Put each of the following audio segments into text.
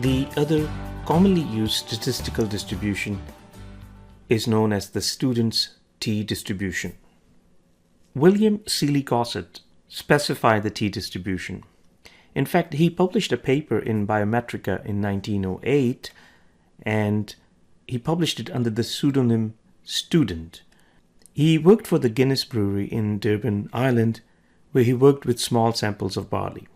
The other commonly used statistical distribution is known as the student's t-distribution. William Seeley-Gossett specified the t-distribution. In fact, he published a paper in Biometrica in 1908, and he published it under the pseudonym Student. He worked for the Guinness Brewery in Durban, Ireland, where he worked with small samples of barley.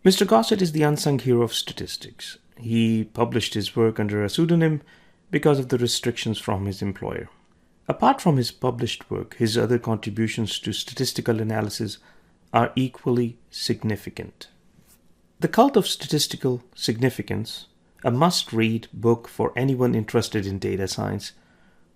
Mr. Gossett is the unsung hero of statistics. He published his work under a pseudonym because of the restrictions from his employer. Apart from his published work, his other contributions to statistical analysis are equally significant. The Cult of Statistical Significance, a must-read book for anyone interested in data science,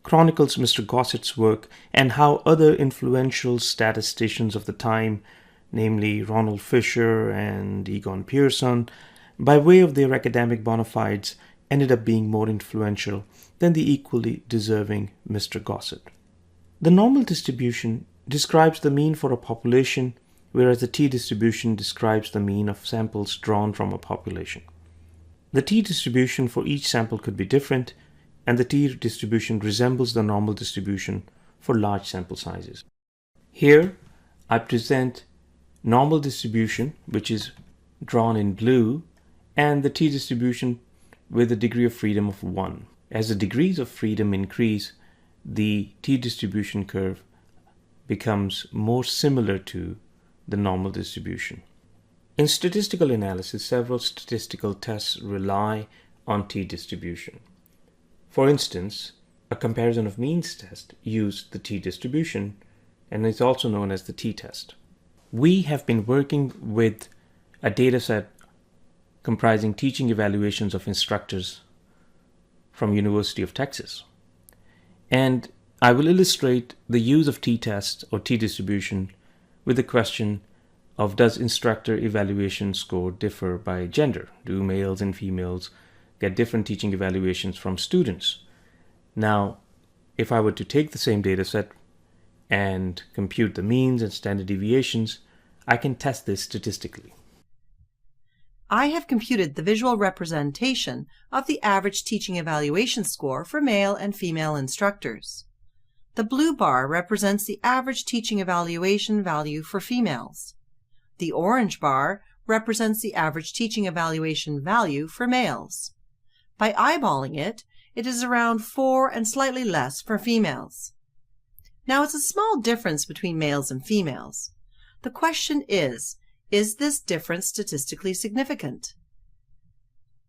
chronicles Mr. Gossett's work and how other influential statisticians of the time, namely Ronald Fisher and Egon Pearson, by way of their academic bona fides, ended up being more influential than the equally deserving Mr. Gossett. The normal distribution describes the mean for a population, whereas the t-distribution describes the mean of samples drawn from a population. The t-distribution for each sample could be different, and the t-distribution resembles the normal distribution for large sample sizes. Here, I present normal distribution, which is drawn in blue, and the t-distribution with a degree of freedom of 1. As the degrees of freedom increase, the t-distribution curve becomes more similar to the normal distribution. In statistical analysis, several statistical tests rely on t-distribution. For instance, a comparison of means test uses the t-distribution and is also known as the t-test. We have been working with a dataset comprising teaching evaluations of instructors from University of Texas. And I will illustrate the use of t-test or t-distribution with the question of, does instructor evaluation score differ by gender? Do males and females get different teaching evaluations from students? Now, if I were to take the same dataset and compute the means and standard deviations, I can test this statistically. I have computed the visual representation of the average teaching evaluation score for male and female instructors. The blue bar represents the average teaching evaluation value for females. The orange bar represents the average teaching evaluation value for males. By eyeballing it, it is around 4 and slightly less for females. Now, it's a small difference between males and females. The question is this difference statistically significant?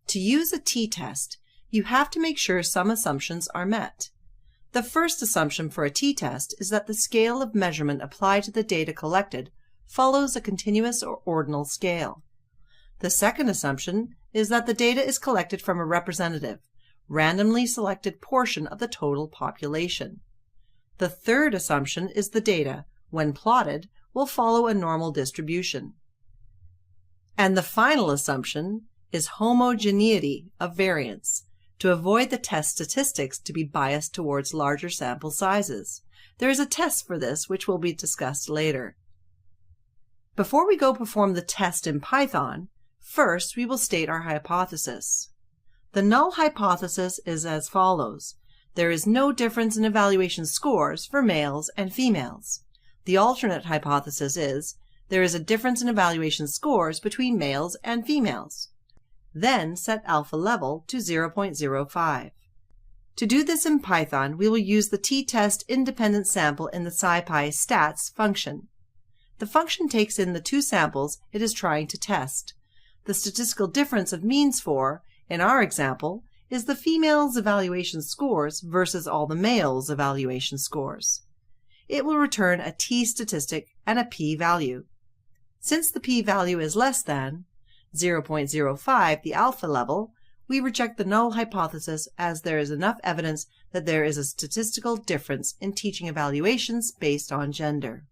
To use a t-test, you have to make sure some assumptions are met. The first assumption for a t-test is that the scale of measurement applied to the data collected follows a continuous or ordinal scale. The second assumption is that the data is collected from a representative, randomly selected portion of the total population. The third assumption is the data, when plotted, will follow a normal distribution. And the final assumption is homogeneity of variance, to avoid the test statistics to be biased towards larger sample sizes. There is a test for this which will be discussed later. Before we go perform the test in Python, first we will state our hypothesis. The null hypothesis is as follows. There is no difference in evaluation scores for males and females. The alternate hypothesis is there is a difference in evaluation scores between males and females. Then set alpha level to 0.05. To do this in Python, we will use the t-test independent sample in the SciPy stats function. The function takes in the two samples it is trying to test. The statistical difference of means for, in our example, is the females' evaluation scores versus all the males' evaluation scores. It will return a t-statistic and a p-value. Since the p-value is less than 0.05, the alpha level, we reject the null hypothesis as there is enough evidence that there is a statistical difference in teaching evaluations based on gender.